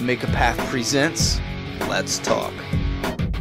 Make a Path presents Let's Talk.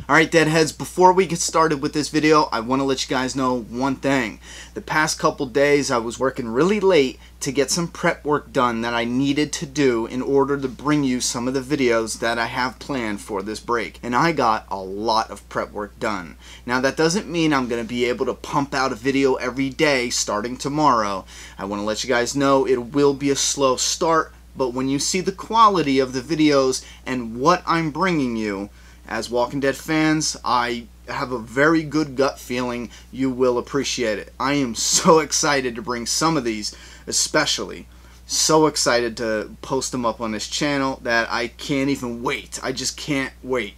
Alright Deadheads, before we get started with this video, I want to let you guys know one thing. The past couple days I was working really late to get some prep work done that I needed to do in order to bring you some of the videos that I have planned for this break. And I got a lot of prep work done. Now that doesn't mean I'm going to be able to pump out a video every day starting tomorrow. I want to let you guys know it will be a slow start, but when you see the quality of the videos and what I'm bringing you, as Walking Dead fans, I have a very good gut feeling you will appreciate it. I am so excited to bring some of these, especially. So excited to post them up on this channel that I can't even wait. I just can't wait.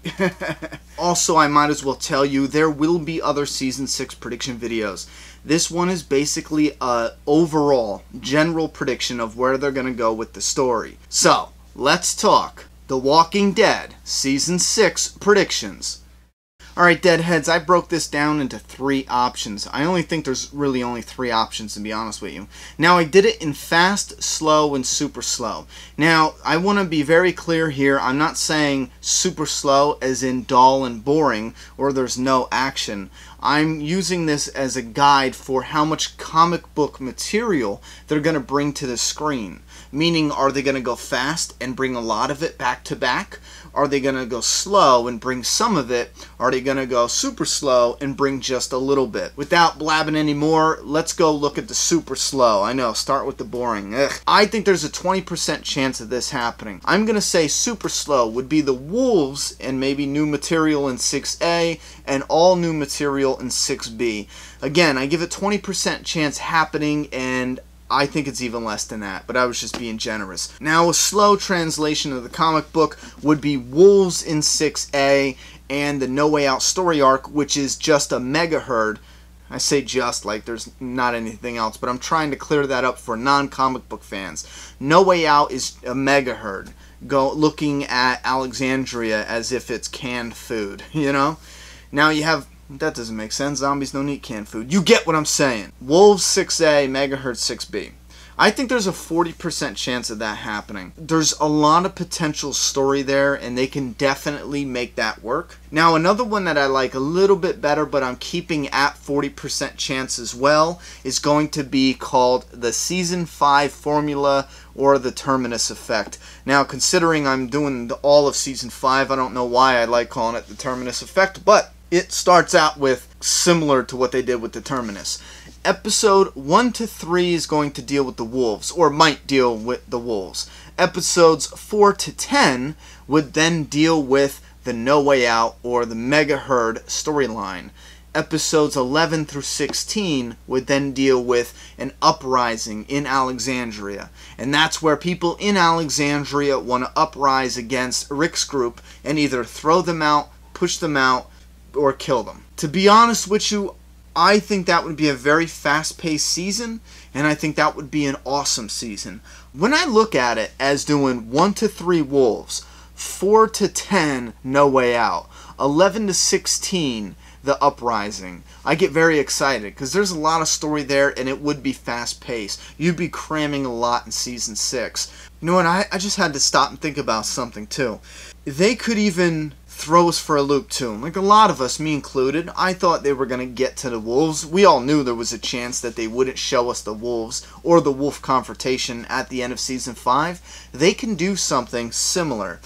Also, I might as well tell you, there will be other Season 6 prediction videos. This one is basically a overall, general prediction of where they're going to go with the story. So, let's talk The Walking Dead Season 6 predictions. Alright Deadheads, I broke this down into 3 options. I only think there's really only 3 options, to be honest with you. Now I did it in fast, slow, and super slow. Now I want to be very clear here, I'm not saying super slow as in dull and boring or there's no action. I'm using this as a guide for how much comic book material they're going to bring to the screen. Meaning, are they going to go fast and bring a lot of it back to back? Are they going to go slow and bring some of it? Are they going to go super slow and bring just a little bit? Without blabbing anymore, let's go look at the super slow. I know, start with the boring. Ugh. I think there's a 20% chance of this happening. I'm going to say super slow would be the Wolves and maybe new material in 6A and all new material in 6B. Again, I give it 20% chance happening, and I think it's even less than that, but I was just being generous. Now, a slow translation of the comic book would be Wolves in 6A and the No Way Out story arc, which is just a mega herd. I say just like there's not anything else, but I'm trying to clear that up for non-comic book fans. No Way Out is a mega herd looking at Alexandria as if it's canned food, you know? Now you have... That doesn't make sense. Zombies don't eat canned food. You get what I'm saying. Wolves 6A, Megaherd 6B. I think there's a 40% chance of that happening. There's a lot of potential story there, and they can definitely make that work. Now, another one that I like a little bit better, but I'm keeping at 40% chance as well, is going to be called the Season 5 Formula or the Terminus Effect. Now, considering I'm doing all of Season 5, I don't know why I like calling it the Terminus Effect, but it starts out with similar to what they did with the Terminus. Episode 1 to 3 is going to deal with the Wolves, or might deal with the Wolves. Episodes 4 to 10 would then deal with the No Way Out or the Mega Herd storyline. Episodes 11 through 16 would then deal with an uprising in Alexandria. And that's where people in Alexandria want to uprise against Rick's group and either throw them out, push them out, or kill them. To be honest with you, I think that would be a very fast-paced season, and I think that would be an awesome season. When I look at it as doing 1 to 3 Wolves, 4 to 10 No Way Out, 11 to 16 The Uprising, I get very excited because there's a lot of story there and it would be fast-paced. You'd be cramming a lot in Season 6. You know what, I just had to stop and think about something too. They could even throw us for a loop too. Like a lot of us, me included, I thought they were going to get to the Wolves. We all knew there was a chance that they wouldn't show us the Wolves or the Wolf confrontation at the end of Season 5. They can do something similar.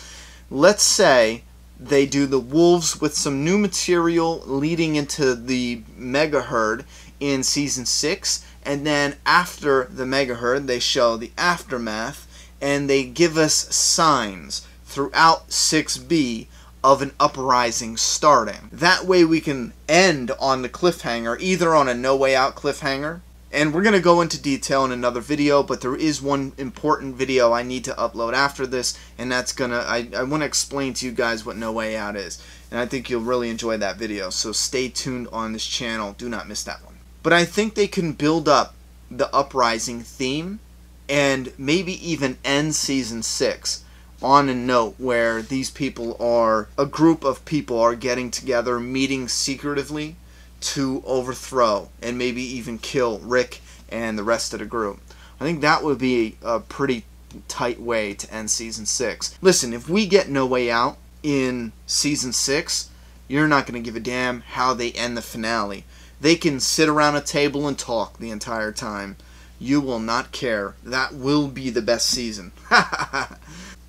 Let's say they do the Wolves with some new material leading into the Mega Herd in Season 6, and then after the Mega Herd they show the aftermath and they give us signs throughout 6B of an uprising starting. That way we can end on the cliffhanger, either on a No Way Out cliffhanger, and we're going to go into detail in another video, but there is one important video I need to upload after this, and that's gonna, I want to explain to you guys what No Way Out is, and I think you'll really enjoy that video, so stay tuned on this channel, do not miss that one. But I think they can build up the uprising theme, and maybe even end Season 6 on a note where these people are, a group of people are getting together, meeting secretively to overthrow and maybe even kill Rick and the rest of the group. I think that would be a pretty tight way to end Season 6. Listen, if we get No Way Out in Season 6, you're not going to give a damn how they end the finale. They can sit around a table and talk the entire time. You will not care. That will be the best season.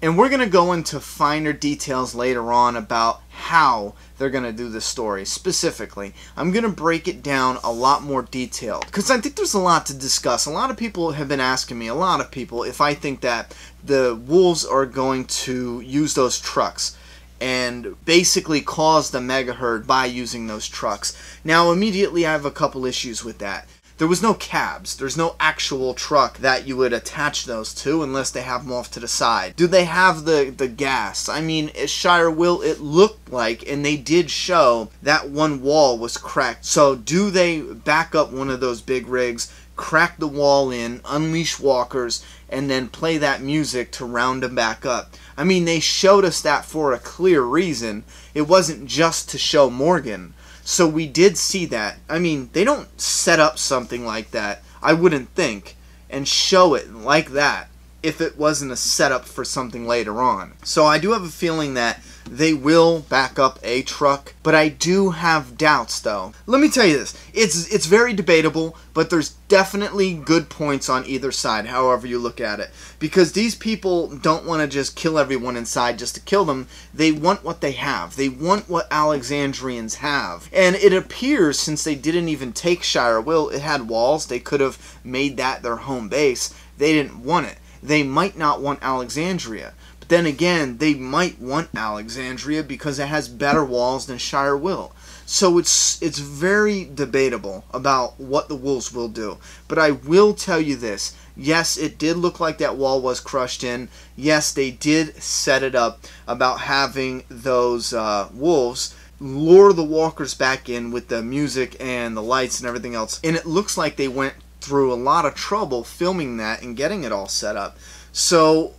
And we're going to go into finer details later on about how they're going to do the story. Specifically, I'm going to break it down a lot more detailed, because I think there's a lot to discuss. A lot of people have been asking me, if I think that the Wolves are going to use those trucks and basically cause the mega herd by using those trucks. Now, immediately I have a couple issues with that. There was no cabs. There's no actual truck that you would attach those to unless they have them off to the side. Do they have the gas? I mean, as Shire Will, it looked like, and they did show, that one wall was cracked. So do they back up one of those big rigs, crack the wall in, unleash walkers, and then play that music to round them back up? I mean, they showed us that for a clear reason. It wasn't just to show Morgan. So we did see that. I mean, they don't set up something like that, I wouldn't think, and show it like that if it wasn't a setup for something later on. So I do have a feeling that they will back up a truck, but I do have doubts, though. Let me tell you this. It's very debatable, but there's definitely good points on either side, however you look at it. Because these people don't want to just kill everyone inside just to kill them. They want what they have. They want what Alexandrians have. And it appears, since they didn't even take Shire Will, it had walls. They could have made that their home base. They didn't want it. They might not want Alexandria. But then again, they might want Alexandria because it has better walls than Shire Will. So it's very debatable about what the Wolves will do. But I will tell you this. Yes, it did look like that wall was crushed in. Yes, they did set it up about having those wolves lure the walkers back in with the music and the lights and everything else. And it looks like they went through a lot of trouble filming that and getting it all set up. So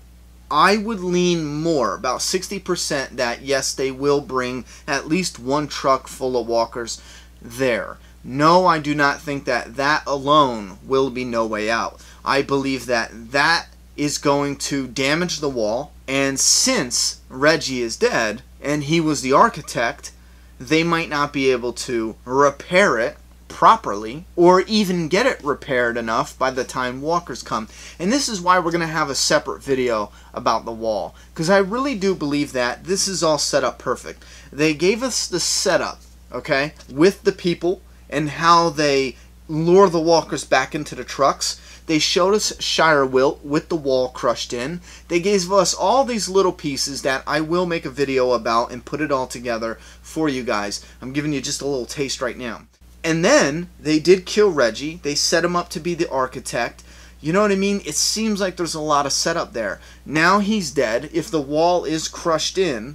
I would lean more, about 60%, that yes, they will bring at least one truck full of walkers there. No, I do not think that that alone will be No Way Out. I believe that that is going to damage the wall, and since Reggie is dead and he was the architect, they might not be able to repair it properly or even get it repaired enough by the time walkers come. And this is why we're going to have a separate video about the wall, because I really do believe that this is all set up perfect. They gave us the setup, okay, with the people and how they lure the walkers back into the trucks. They showed us Shire Will with the wall crushed in. They gave us all these little pieces that I will make a video about and put it all together for you guys. I'm giving you just a little taste right now. And then they did kill Reggie. They set him up to be the architect. You know what I mean? It seems like there's a lot of setup there. Now he's dead. If the wall is crushed in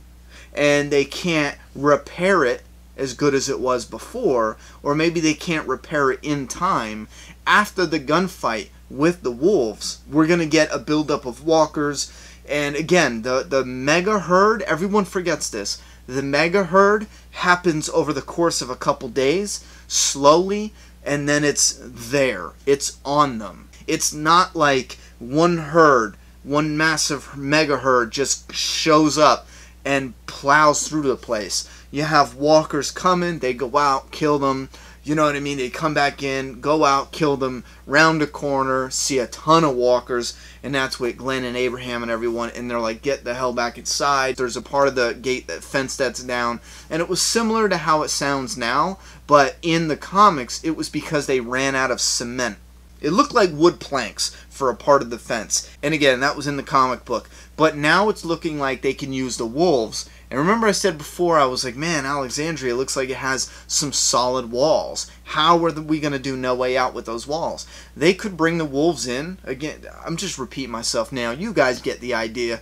and they can't repair it as good as it was before, or maybe they can't repair it in time, after the gunfight with the wolves, we're going to get a buildup of walkers. And again, the mega herd, everyone forgets this. The mega herd happens over the course of a couple days, slowly, and then it's there. It's on them. It's not like one herd, one massive mega herd just shows up and plows through the place. You have walkers coming, they go out, kill them. You know what I mean? They come back in, go out, kill them, round a corner, see a ton of walkers, and that's what Glenn and Abraham and everyone, and they're like, get the hell back inside. There's a part of the gate, that fence that's down, and it was similar to how it sounds now, but in the comics, it was because they ran out of cement. It looked like wood planks for a part of the fence. And again, that was in the comic book. But now it's looking like they can use the wolves. And remember I said before, I was like, man, Alexandria looks like it has some solid walls. How are we going to do No Way Out with those walls? They could bring the wolves in. Again, I'm just repeating myself now. You guys get the idea.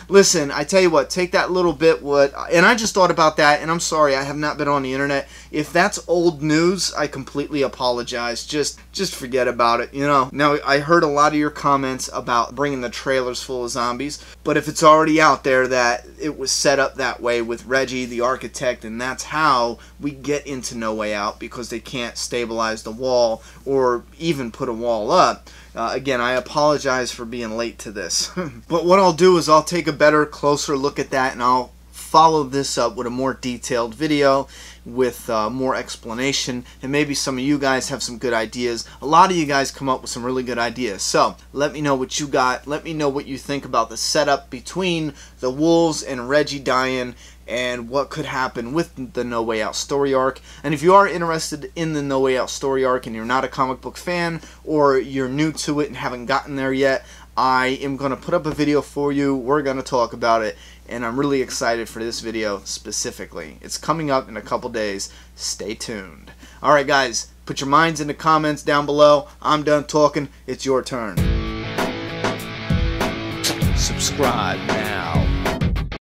Listen, I tell you what, take that little bit, and I just thought about that, and I'm sorry, I have not been on the internet. If that's old news, I completely apologize. Just forget about it, you know. Now, I heard a lot of your comments about bringing the trailers full of zombies, but if it's already out there that it was set up that way with Reggie, the architect, and that's how we get into No Way Out, because they can't stabilize the wall or even put a wall up. Again, I apologize for being late to this. But what I'll do is I'll take a better, closer look at that, and I'll follow this up with a more detailed video with more explanation, and maybe some of you guys have some good ideas. A lot of you guys come up with some really good ideas, so let me know what you got. Let me know what you think about the setup between the Wolves and Reggie dying, and what could happen with the No Way Out story arc. And if you are interested in the No Way Out story arc and you're not a comic book fan, or you're new to it and haven't gotten there yet, I am going to put up a video for you. We're going to talk about it, and I'm really excited for this video specifically. It's coming up in a couple days. Stay tuned. Alright guys, put your minds in the comments down below. I'm done talking. It's your turn. Subscribe now.